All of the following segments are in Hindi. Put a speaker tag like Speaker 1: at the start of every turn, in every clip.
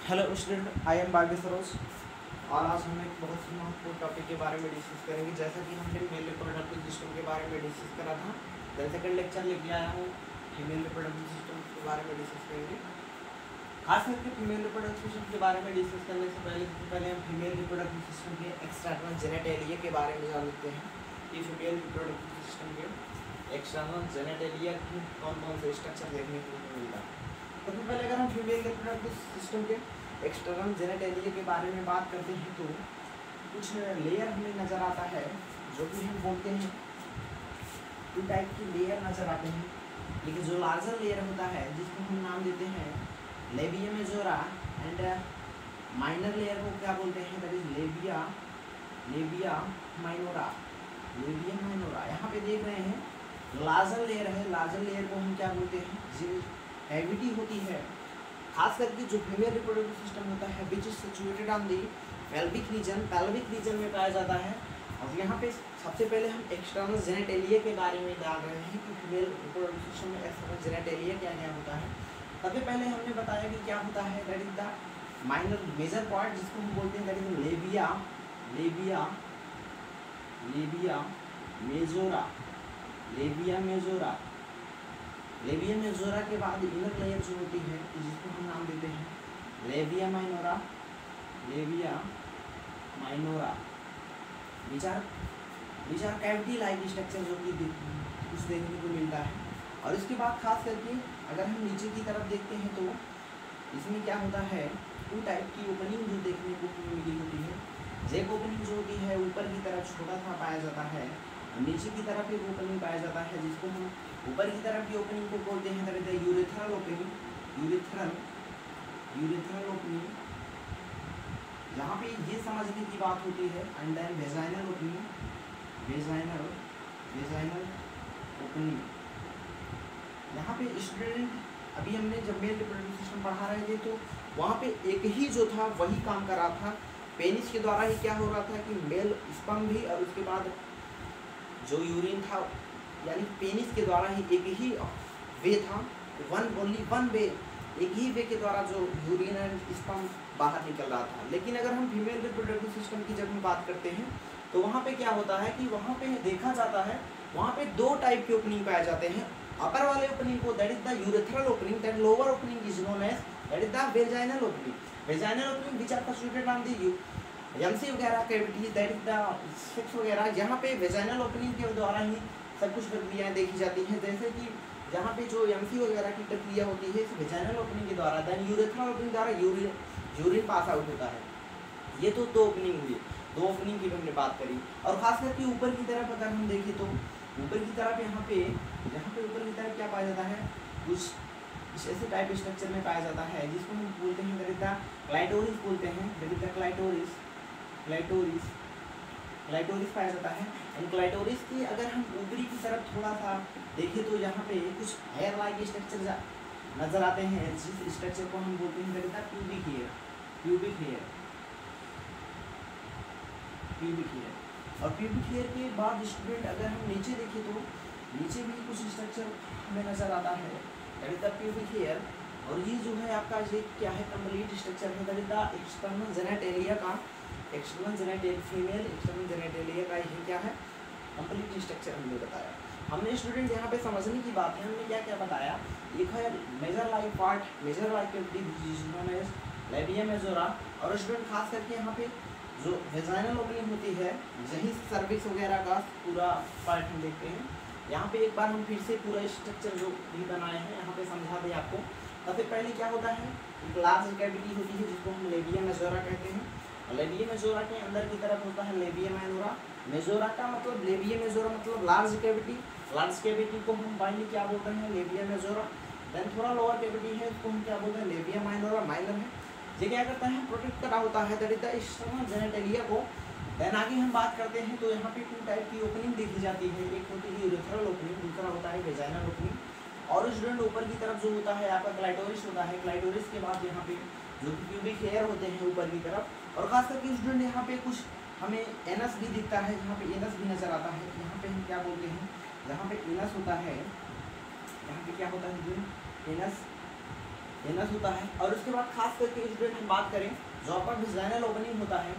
Speaker 1: हेलो स्टूडेंट, आई एम भाग्य सरोज और आज हम एक बहुत ही महत्वपूर्ण टॉपिक के बारे में डिस्कस करेंगे। जैसा कि हमने मेल रिप्रोडक्टिव सिस्टम के बारे में डिस्कस करा था, देन सेकंड लेक्चर लेके आया हूँ फीमेल रिप्रोडक्टिव सिस्टम के बारे में डिस्कस करेंगे। खास करके फीमेल रिप्रोडक्टिव सिस्टम के बारे में डिस्कस करने से पहले हम फीमेल रिप्रोडक्टिव सिस्टम के एक्सटर्नल जेनेटेलिया के बारे में जान लेते हैं कि फीमेल रिप्रोडक्टिव सिस्टम के एक्सटर्नल जेनेटेलिया की कौन कौन से स्ट्रक्चर देखने को मिलता है। सबसे पहले अगर हम फीमेल रिप्रोडक्टिव सिस्टम के एक्सटर्नल जेनेटेलिया के बारे में बात करते हैं तो कुछ लेयर हमें नज़र आता है, जो कि हम बोलते हैं टू टाइप की लेयर नज़र आते हैं। लेकिन जो लार्जर लेयर होता है जिसको हम नाम देते हैं labia majora and minor layer को क्या बोलते हैं, दैट इज लेबिया माइनोरा। यहाँ पे देख रहे हैं लार्जर लेयर है। लार्जर लेयर को हम क्या बोलते हैं, जो कैविटी होती है, खास करके जो फीमेल रिप्रोडक्टिव सिस्टम होता है which is situated on the pelvic region में पाया जाता है। और यहाँ पे सबसे पहले हम एक्सटर्नल जेनेटेलिया के बारे में जान रहे हैं कि फीमेल रिप्रोडक्टिव सिस्टम में एक्सटर्नल जेनेटेलिया क्या क्या होता है। सबसे पहले हमने बताया कि क्या होता है, that is the minor major part जिसको हम बोलते हैं, दैट इज लेबिया मेजोरा के बाद इनर लेयर जो होती है जिसको हम नाम देते हैं लेबिया माइनोरा। विचार कैविटी लाइक स्ट्रक्चर जो कि कुछ देखने को मिलता है। और इसके बाद खास करके अगर हम नीचे की तरफ देखते हैं तो इसमें क्या होता है, टू टाइप की ओपनिंग जो देखने को मिली होती है। जेक ओपनिंग जो होती है ऊपर की तरफ छोटा सा पाया जाता है, नीचे की तरफ एक ओपनिंग पाया जाता है जिसको हम ऊपर की तरफ की ओपनिंग को बोलते हैं दैट इज यूरेथ्रल ओपनिंग। यहाँ पे ये समझने की बात होती है। And then vaginal opening. यहाँ पे स्टूडेंट अभी हमने जब मेल रिप्रोडक्टिव सिस्टम पढ़ा रहे थे तो वहाँ पे एक ही जो था वही काम कर रहा था। पेनिस के द्वारा ही क्या हो रहा था कि मेल स्पर्म भी और उसके बाद जो यूरिन था, यानी पेनिस के द्वारा ही एक ही वे था, ओनली वन वे, एक ही वे के द्वारा जो यूरिन एंड स्पर्म बाहर निकल रहा था। लेकिन अगर हम फीमेल रिप्रोडक्टिव सिस्टम की जब हम बात करते हैं तो वहाँ पे क्या होता है कि वहाँ पे देखा जाता है, वहाँ पे दो टाइप के ओपनिंग पाए जाते हैं। अपर वाले ओपनिंग को that is the urethral opening, that lower opening is known as that is the vaginal opening which are constituted on the M C वगैरह cavity, that is the sex वगैरह। यहाँ पे वेजाइनल ओपनिंग के द्वारा ही सब कुछ प्रक्रियाएं देखी जाती हैं। जैसे कि जहाँ पे जो एमसी वगैरह की प्रक्रिया होती है इस वेजाइनल ओपनिंग के द्वारा, देन यूरेथ्रल ओपनिंग द्वारा यूरिन पास आउट होता है। ये तो दो ओपनिंग हुई, दो ओपनिंग की हमने बात करी। और खास करके ऊपर की तरफ अगर हम देखें तो ऊपर की तरफ यहाँ पे ऊपर की तरफ क्या पाया जाता है, कुछ ऐसे टाइप स्ट्रक्चर में पाया जाता है जिसको हम बोलते हैं दैट इज द क्लाइटोरिस बोलते हैं। दैट इज द क्लाइटोरिस पाया जाता है। एंड क्लाइटोरिस की अगर हम ऊपरी की तरफ थोड़ा सा देखें तो यहाँ पे कुछ हेयर लाइक स्ट्रक्चर नजर आते हैं, जिस स्ट्रक्चर को हम बोलते हैं that is the pubic hair. और प्यूबिक हेयर के बाद स्टूडेंट अगर हम नीचे देखें तो नीचे भी कुछ स्ट्रक्चर हमें नजर आता है that is the pubic hair. और ये जो है आपका ये क्या है, कंप्लीट स्ट्रक्चर है that is the external genitalia का फीमेल एक्सटर्नल जेनेटेलिया का ये क्या है, कंप्लीट स्ट्रक्चर हमने बताया। हमने स्टूडेंट यहाँ पे समझने की बात है, हमने क्या क्या बताया। एक है मेजर लाइक लेबिया मेजोरा। और स्टूडेंट खास करके यहाँ पे जो वेजाइनल ओपनिंग होती है यही सर्विक्स वगैरह का पूरा पार्ट हम देखते हैं। यहाँ पे एक बार हम फिर से पूरा स्ट्रक्चर जो भी बनाए हैं यहाँ पे समझा दें आपको। सबसे पहले क्या होता है, एक लार्ज कैविटी होती है जिसको हम लेबिया मेजोरा कहते हैं। लेबिया मेजोरा के अंदर की तरफ होता है लेबिया माइनोरा। मेजोरा का मतलब लेबिया मेजोरा मतलब लार्ज कैविटी को हम बाइनली क्या बोलते हैं, लेबिया मेजोरा। देन थोड़ा लोअर कैविटी है इसको हम क्या बोलते हैं, लेबिया माइनोरा, माइनर है। ये क्या करता है, प्रोटेक्ट करा होता है that is the external genitalia को। देन आगे हम बात करते हैं तो यहाँ पे टू टाइप की ओपनिंग देखी जाती है, एक होती है यूरेथ्रल ओपनिंग, दूसरा होता है वेजाइनल ओपनिंग। और स्टूडेंट ऊपर की तरफ जो होता है आपका क्लाइटोरिस होता है। क्लाइटोरिस के बाद यहाँ पे जो कि प्यूबिक हेयर होते हैं ऊपर की तरफ। और खास करके स्टूडेंट यहाँ पे कुछ हमें एनस भी दिखता है, यहाँ पे एनस भी नजर आता है। यहाँ पे हम क्या बोलते हैं, जहाँ पे एनस होता है यहाँ पे क्या होता है एनस एनस होता है। और उसके बाद खास करके स्टूडेंट हम बात करें जो आपका वेजाइनल ओपनिंग होता है,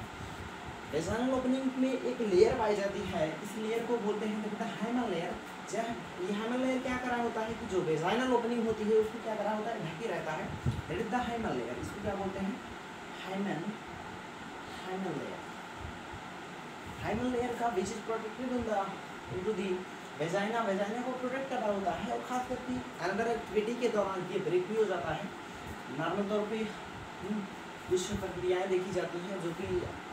Speaker 1: वेजाइनल ओपनिंग में एक लेयर पाई जाती है, इस लेयर को बोलते हैं that is the hymen layer. ये हाइमन लेयर क्या करा होता है कि जो वेजाइनल ओपनिंग होती है उसको क्या करा होता है, ढकी रहता है, that is the hymen layer. इसको क्या बोलते हैं, हाइमन लेयर। हाइमन लेयर का which is protected into the vagina, vagina को प्रोटेक्ट कर रहा होता है। और खास करके अनदर एक्टिविटी के दौरान ये ब्रेक भी हो जाता है। नॉर्मल तौर पे कुछ प्रक्रियाएं देखी जाती हैं जो कि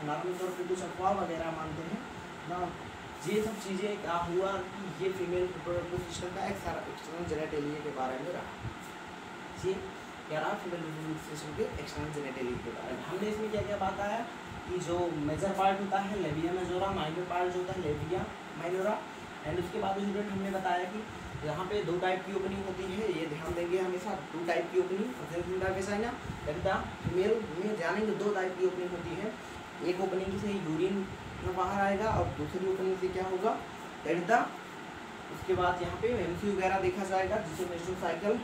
Speaker 1: नॉर्मल तौर पे कुछ अफवाह वगैरह मानते हैं ना, ये सब चीज़ें क्या हुआ कि ये फीमेल रिप्रोडक्टिव सिस्टम का एक्सटर्नल जेनेटेलिया के बारे में रहा। ये क्या रहा, फीमेल रिप्रोडक्टिव सिस्टम के एक्सटर्नल जेनेटेलिया के बारे में। हमने इसमें क्या क्या बात आया कि जो मेजर पार्ट होता है लेविया मेजोरा, माइनर पार्ट जो होता है लेविया माइनोरा। एंड उसके बाद स्टूडेंट हमने बताया कि यहाँ पे दो टाइप की ओपनिंग होती है, ये ध्यान देंगे हमेशा, दो टाइप की ओपनिंग वेजाइना फीमेल में जानेंगे, दो टाइप की ओपनिंग होती है। एक ओपनिंग से यूरिन बाहर आएगा और दूसरी ओपनिंग से क्या होगा, दैट इज द, उसके बाद यहाँ पे एमसी वगैरह देखा जाएगा जिसे मेंस्ट्रुअल साइकिल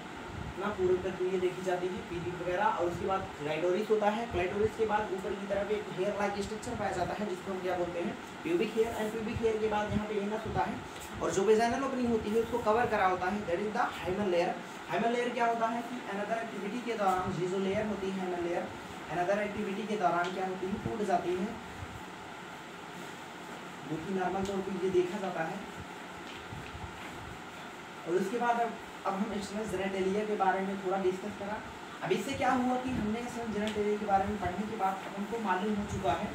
Speaker 1: ना पूरी प्रक्रिया देखी जाती है, पीरियड वगैरह। और उसके बाद क्लाइटोरिस होता है, क्लाइटोरिस के बाद ऊपर की तरफ एक हेयर लाइक स्ट्रक्चर पाया जाता है जिसको हम क्या बोलते हैं, pubic hair. And pubic hair के बाद यहाँ पे एनस होता है और जो वेजाइनल ओपनिंग होती है उसको कवर करा होता है, that is the hymen layer. Hymen layer क्या होता है कि अनदर एक्टिविटी के दौरान ये जो लेयर होती है हाइमन लेयर, अनदर एक्टिविटी के दौरान क्या होती है, टूट जाती है, जो कि नॉर्मल तौर पर ये देखा जाता है। और उसके बाद अब हम एक्सटर्नल जेनेटेलिया के बारे में थोड़ा डिस्कस करा। अब इससे क्या हुआ कि हमने एक्सटर्नल जेनेटेलिया के बारे में पढ़ने के बाद अब हमको मालूम हो चुका है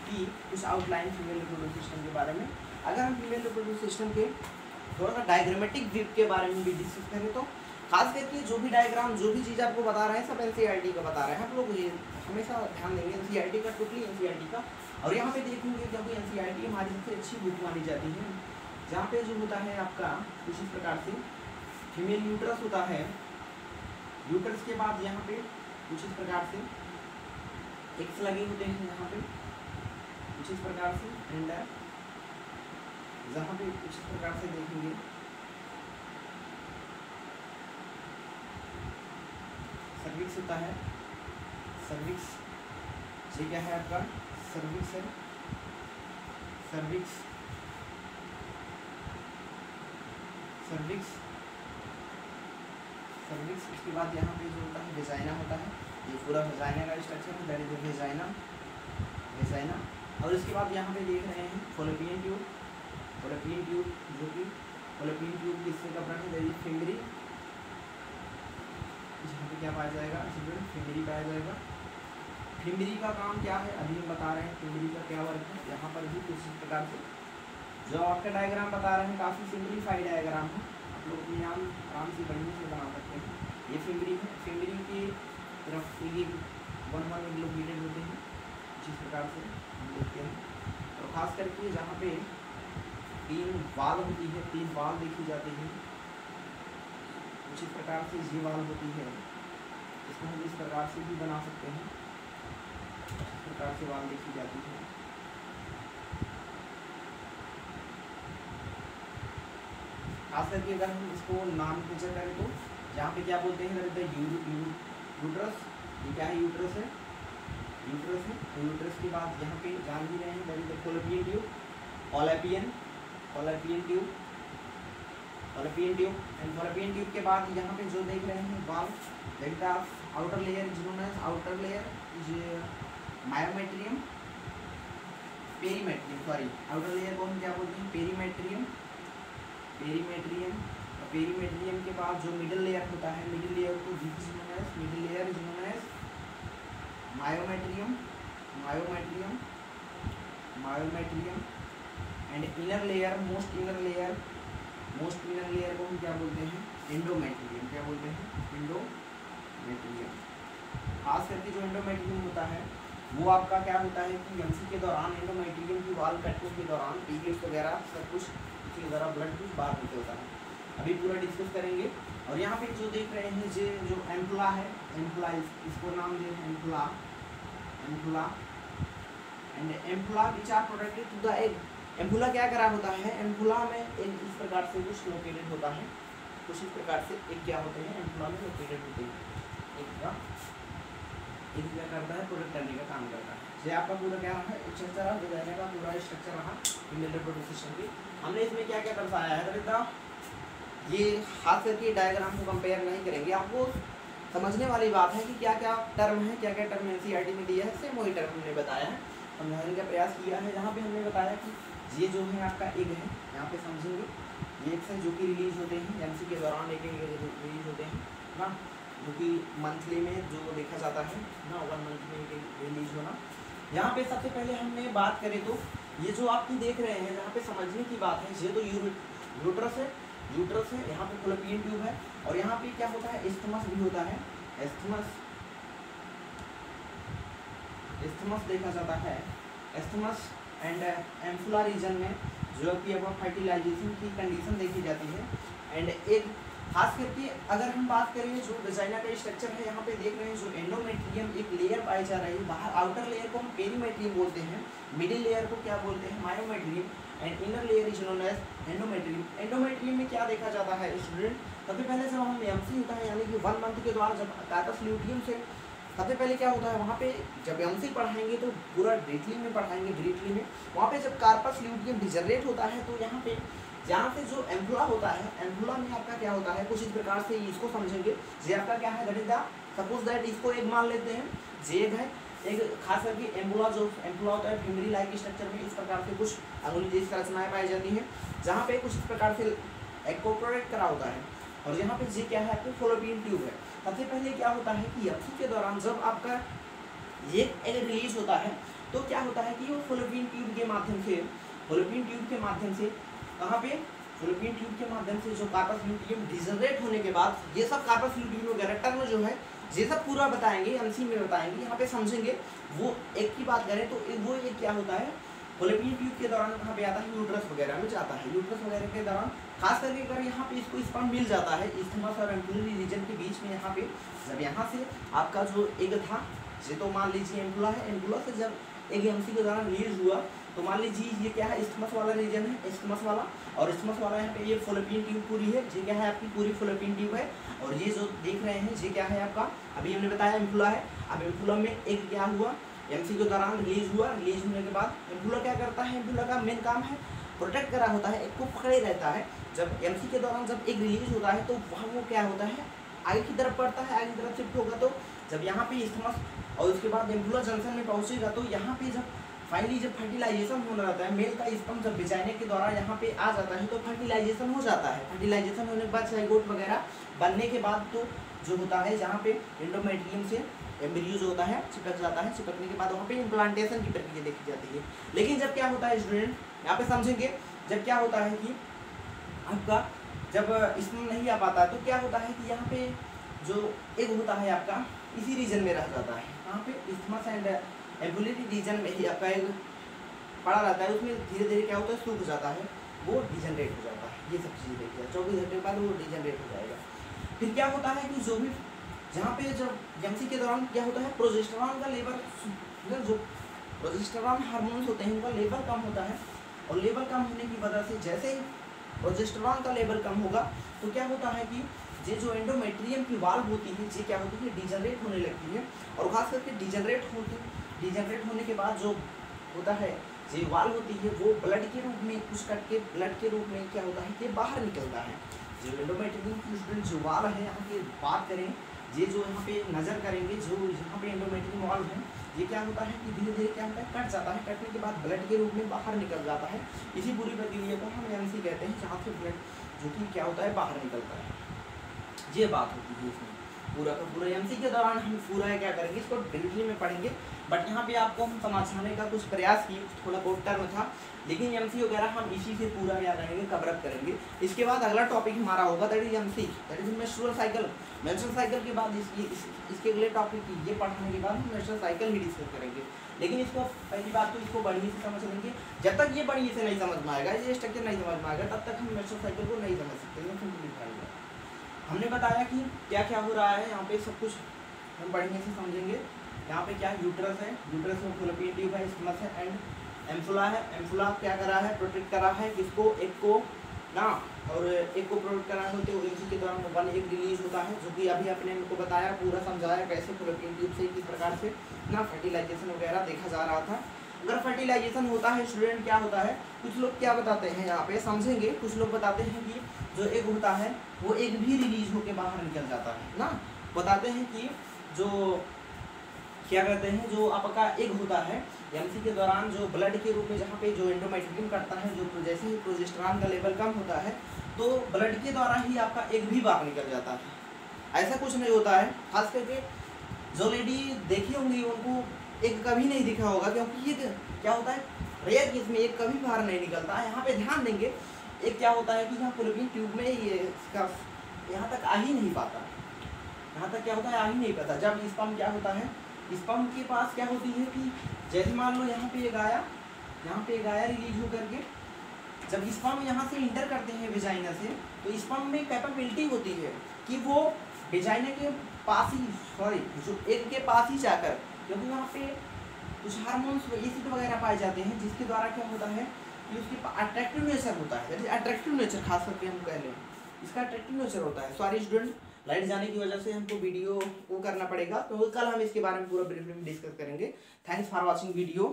Speaker 1: कि कुछ आउटलाइन फीमेल रिप्रोडक्टिव सिस्टम के बारे में। अगर हम फीमेल रिप्रोडक्टिव सिस्टम के थोड़ा सा डायग्रामेटिक व्यू के बारे में भी डिस्कस करें तो खास करके जो भी डायग्राम, जो भी चीज़ आपको बता रहे हैं सब एनसीईआरटी का बता रहे हैं। आप लोग ये हमेशा ध्यान देंगे एनसीईआरटी का, टोटली एनसीईआरटी का। और यहाँ पे देखेंगे क्योंकि एनसीईआरटी हमारी सबसे अच्छी बुक मानी जाती है, जहाँ पे जो होता है आपका कुछ इस प्रकार से फीमेल यूट्रस होता है, यूट्रस के बाद यहाँ पे कुछ इस प्रकार से एक्स लगे होते हैं यहाँ पे कुछ इस प्रकार से, एंड जहाँ पे कुछ इस प्रकार से देखेंगे सर्विक्स होता है, सर्विक्स ये क्या है आपका सर्विक्स है, सर्विक्स सर्विक्स सर्विक्स। उसके बाद यहाँ पे जो होता है वेजाइना होता है, ये पूरा वेजाइना का स्ट्रक्चर है, दैट इज वेजाइना, वेजाइना। और उसके बाद यहाँ पे देख रहे हैं फॉलोपियन ट्यूब, फॉलोपियन ट्यूब जो कि फॉलोपियन ट्यूब किससे कवर है, दैट इज फिंगरी, यहाँ पे क्या पाया जाएगा, फिंगरी पाया जाएगा। फिंगरी का काम क्या है अभी हम बता रहे हैं, फिंगरी का क्या वर्क है। यहाँ पर भी कुछ इस प्रकार से जो आपका डायग्राम बता रहे हैं काफ़ी सिंपलीफाइड डायग्राम है, आप लोग अपने आराम से बढ़िया से बना सकते हैं। ये फिंगरी है, फिंगरी की तरफ ये 1 लोकेटेड होते हैं जिस प्रकार से हम देखते हैं। और ख़ास करके जहाँ पे 3 वाल होती है, 3 वाल देखी जाती है, कुछ इस प्रकार से ये वाल होती है, इसको हम इस प्रकार से भी बना सकते हैं, इस प्रकार से वाल देखी जाती है। खास करके अगर हम इसको नाम पूछा करें तो यहाँ पे क्या बोलते हैं, यूट्रस, ये क्या है, यूट्रस है, यूट्रस है। तो यूट्रस के बाद यहाँ पे जान ही रहे हैं that is the fallopian tube, fallopian tube, fallopian tube. And fallopian tube के बाद यहाँ पे जो देख रहे हैं wall, that is the outer layer, जिन्होंने outer layer is myometrium, perimetrium, sorry outer layer को हम क्या बोलते हैं, पेरीमेट्रियम, पेरीमेट्रियम। और पेरीमेट्रियम के बाद जो मिडिल लेयर होता है, मिडिल लेयर को middle layer is known as myometrium, myometrium, myometrium. And inner layer, most inner layer को हम क्या बोलते हैं, एंडोमेट्रियम, क्या बोलते हैं, एंडोमेट्रियम। खास करके जो एंडोमेट्रियम होता है वो आपका क्या होता है कि एमसी के दौरान एंडोमेट्रियम की वाल कटने के दौरान पीरियड्स वगैरह सब कुछ इसके द्वारा ब्लड भी बाहर निकलता होता है, अभी पूरा डिस्कस करेंगे। और यहाँ पे जो देख रहे हैं जो एम्पुला है, एम्पुला इसको नाम दे ampulla, ampulla. And ampulla which are protected to the egg. Ampulla क्या करा होता है, एम्पुला में एक इस प्रकार से कुछ लोकेटेड होता है, कुछ इस प्रकार से एक क्या होते हैं एम्पुला में लोकेटेड होते हैं। एक का एक क्या करता है, प्रोटेक्ट करने का काम करता है। ये आपका पूरा क्या रहा स्ट्रक्चर रहा, डिजाइनर का पूरा स्ट्रक्चर रहा फीमेल रिप्रोडक्टिव सिस्टम की। हमने इसमें क्या क्या दर्शाया है बेटा, ये खास करके डायग्राम को कंपेयर नहीं करेंगे, आपको समझने वाली बात है कि क्या क्या टर्म है, क्या क्या टर्म एनसीईआरटी में दिया है, सेम वही टर्म हमने बताया है, समझाने का प्रयास किया है। यहाँ पे हमने बताया कि ये जो है आपका एग है, यहाँ पे समझेंगे ये एग्स है जो कि रिलीज होते हैं एमसी के दौरान, एक रिलीज होते हैं ना, जो कि मंथली में जो देखा जाता है ना, 1 मंथ में रिलीज होना। यहाँ पे सबसे पहले हमने बात करें तो ये जो आप देख रहे हैं, यहाँ पे समझने की बात है, ये तो यूट्रस है, यूट्रस है, यहाँ पे फॉलोपियन ट्यूब है, और यहाँ पे क्या होता है, एस्थमस भी होता है, एस्थमस देखा जाता है, एस्थमस एंड एम्फुला रीजन में जो कि अब फर्टिलाइजेशन की कंडीशन देखी जाती है। एंड एक खास करके अगर हम बात करें जो वजाइना का स्ट्रक्चर है, यहाँ पे देख रहे हैं जो एंडोमेट्रियम एक लेयर पाई जा रही है बाहर, आउटर लेयर को हम पेरीमेट्रियम बोलते हैं, मिडिल लेयर को क्या बोलते हैं, myometrium, and inner layer is known as endometrium. Endometrium में क्या देखा जाता है स्टूडेंट, सबसे पहले जब हम एमसी होता है यानी कि 1 मंथ के द्वारा जब कार्पस ल्यूटियम से सबसे पहले क्या होता है, वहाँ पे जब एमसी पढ़ाएंगे तो पूरा ब्रीथली में पढ़ाएंगे, ब्रीथली में वहाँ पे जब कार्पस ल्यूटियम डिजनरेट होता है तो यहाँ पे जो एम्फुला होता है, एम्फुला में आपका क्या होता है, कुछ इस प्रकार से इसको समझेंगे। ये आपका क्या है, that is the suppose that इसको एक मान लेते हैं, जेग है एक, खास करके एम्बुला जो एम्फुला होता है फिमरी लाइक स्ट्रक्चर में इस प्रकार से कुछ अंगुली जैसी संरचनाएं पाई जाती हैं, जहाँ पे कुछ इस प्रकार से एक्कोपोरेट करा होता है, और यहाँ पे ये क्या है, आपको फॉलोपियन ट्यूब है। सबसे पहले क्या होता है कि एमसी के दौरान जब आपका ये एग रिलीज होता है तो क्या होता है कि वो फॉलोपियन ट्यूब के माध्यम से, फॉलोपियन ट्यूब के माध्यम से कहाँ पे, फॉलोपियन ट्यूब के माध्यम से जो कार्पस ल्यूटियम डिजनरेट होने के बाद ये सब कार्पस ल्यूटियम वगैरह टर्म जो है ये सब पूरा बताएंगे, एमसी में बताएंगे, यहाँ पे समझेंगे। वो एक की बात करें तो वो एक क्या होता है, फॉलोपियन ट्यूब के दौरान कहाँ पे आता है, यूट्रस वगैरह में जाता है, यूट्रस वगैरह के दौरान खास करके अगर यहाँ पे इसको स्पर्म मिल जाता है इस्थमस और एम्पुलरी रीजन के बीच में, यहाँ पे जब यहाँ से आपका जो एग था, ये तो मान लीजिए एम्पुला है, एम्पुला से जब एग एमसी के दौरान रिलीज हुआ तो मान लीजिए ये क्या है, इस्थमस वाला रीजन है, इस्थमस वाला, और इस्थमस वाला यहाँ पे ये फॉलोपियन ट्यूब पूरी है, ये क्या है आपकी पूरी फॉलोपियन ट्यूब है, और ये जो देख रहे हैं ये क्या है आपका, अभी हमने बताया एम्पुला है। अब एम्पुला में एक क्या हुआ, एमसी के दौरान रिलीज हुआ, रिलीज होने के बाद एम्पुला क्या करता है, एम्पुला का मेन काम है प्रोटेक्ट करा होता है, एक को पकड़े रहता है। जब एमसी के दौरान जब एक रिलीज होता है तो वहाँ वो क्या होता है, आगे की तरफ बढ़ता है, आगे की तरफ शिफ्ट होगा, तो जब यहाँ पे इस्थमस और उसके बाद एम्पुला जंक्शन में पहुँचेगा तो यहाँ पे जब फाइनली जब फर्टिलाइजेशन होना रहता है, मेल का स्पर्म जब बिजाने के दौरान यहाँ पे आ जाता है तो फर्टिलाइजेशन हो जाता है। फर्टिलाइजेशन होने के बाद जाइगोट वगैरह बनने के बाद तो जो होता है जहाँ पे एंडोमेट्रियम से एम्ब्रियो जो होता है चिपक जाता है, चिपकने के बाद वहाँ पे इम्प्लांटेशन की प्रक्रिया देखी जाती है। लेकिन जब क्या होता है स्टूडेंट, यहाँ पे समझेंगे, जब क्या होता है कि आपका जब स्पर्म नहीं आ पाता है तो क्या होता है कि यहाँ पे जो एग होता है आपका इसी रीजन में रह जाता है, यहाँ पे इस्थमस एंड एम्पुलरी रीजन में ही आपका एग पड़ा रहता है, उसमें धीरे धीरे क्या होता है, सूख जाता है, वो डिजनरेट हो जाता है। ये सब चीज़ें देखिए 24 घंटे के बाद वो डिजनरेट हो जाएगा। फिर क्या होता है कि जो भी जहाँ पे जब एमसी के दौरान क्या होता है, प्रोजेस्टेरॉन का लेवल, जो प्रोजेस्टेरॉन हार्मोन्स होते हैं उनका लेवल कम होता है, और लेवल कम होने की वजह से जैसे ही प्रोजेस्टेरॉन का लेवल कम होगा तो क्या होता है कि ये जो एंडोमेट्रियम की वाल्व होती है ये क्या होती है, डिजनरेट होने लगती है, और खास करके डिजनरेट होने के बाद जो होता है ये वाल्व होती है वो ब्लड के रूप में कुछ कट के ब्लड के रूप में क्या होता है कि बाहर निकलता है। जो एंडोमेट्रियम की स्टूडेंट जो वाल्व है, यहाँ की बात करें, ये जो यहाँ पे नज़र करेंगे, जो यहाँ पे एंडोमेट्रियम वाल्व है ये क्या होता है कि धीरे धीरे क्या होता है, कट जाता है, कटने के बाद ब्लड के रूप में बाहर निकल जाता है। इसी पूरी प्रक्रिया को हम एमसी कहते हैं, जहाँ से ब्लड जो कि क्या होता है बाहर निकलता है। ये बात होती है इसमें पूरा का पूरा। एमसी के दौरान हम पूरा क्या करेंगे, इसको डिटेल में पढ़ेंगे, बट यहाँ पे आपको हम समझाने का कुछ प्रयास किए, थोड़ा बहुत टर्म था, लेकिन एमसी वगैरह हम इसी से पूरा क्या करेंगे, कवरअप करेंगे। इसके बाद अगला टॉपिक हमारा होगा that is MC, that is menstrual cycle. Menstrual cycle के बाद इसके अगले टॉपिक ये पढ़ने के बाद हम मेंस्ट्रुअल साइकिल ही डिस्कस करेंगे। लेकिन इसको पहली बात तो इसको बढ़िया से समझ लेंगे, जब तक ये बढ़िया से नहीं समझ में आएगा, ये स्ट्रक्चर नहीं समझ में आएगा, तब तक हम मेंस्ट्रुअल साइकिल को नहीं समझ सकते। हमने बताया कि क्या क्या हो रहा है, यहाँ पे सब कुछ हम बढ़िया से समझेंगे। यहाँ पे क्या यूट्रस है, यूट्रस में फॉलोपियन ट्यूब है, इस्थमस है एंड एम्फुला है। एम्फुला क्या करा है, प्रोटेक्ट करा है किसको, एक को ना। और एक को प्रोडक्ट कराने होते हैं इसी के दौरान वन एक रिलीज होता है, जो कि अभी अपने उनको बताया, पूरा समझाया कैसे फॉलोपियन ट्यूब से किस प्रकार से ना फर्टिलाइजेशन वगैरह देखा जा रहा था। अगर फर्टिलाइजेशन होता है स्टूडेंट क्या होता है, कुछ लोग क्या बताते हैं यहाँ पे समझेंगे, कुछ लोग बताते हैं कि जो एग होता है वो एग भी रिलीज होकर बाहर निकल जाता है ना। बताते हैं कि जो क्या कहते हैं, जो आपका एग होता है एमसी के दौरान जो ब्लड के रूप में जहाँ पे जो एंडोमेट्रियम करता है, जो जैसे ही प्रोजेस्टेरॉन का लेवल कम होता है तो ब्लड के द्वारा ही आपका एग भी बाहर निकल जाता है। ऐसा कुछ नहीं होता है। खास करके जो लेडी देखी होंगी उनको एक कभी नहीं दिखा होगा, क्योंकि ये क्या होता है रेयर केस में एक कभी बाहर नहीं निकलता है। यहाँ पे ध्यान देंगे, एक क्या होता है कि यहाँ फॉलोपियन ट्यूब में ये इसका यहाँ तक आ ही नहीं पाता, यहाँ तक क्या होता है आ ही नहीं पाता। जब स्पर्म क्या होता है, स्पर्म के पास क्या होती है कि जैसे मान लो यहाँ पे एक आया रिलीज हो करके, जब स्पर्म यहाँ से इंटर करते हैं वेजाइना से, तो स्पर्म में कैपेबिलिटी होती है कि वो वेजाइना के पास ही जो एग के पास ही जाकर, क्योंकि वहाँ पे कुछ हार्मोन्स एसिड वगैरह पाए जाते हैं जिसके द्वारा क्या होता है कि उसके अट्रैक्टिव नेचर होता है। जैसे अट्रैक्टिव नेचर खास करके हम कह लें, इसका अट्रैक्टिव नेचर होता है। सॉरी स्टूडेंट, लाइट जाने की वजह से हमको वीडियो को करना पड़ेगा, तो कल हम इसके बारे में पूरा ब्रीफली डिस्कस करेंगे। Thanks for watching video.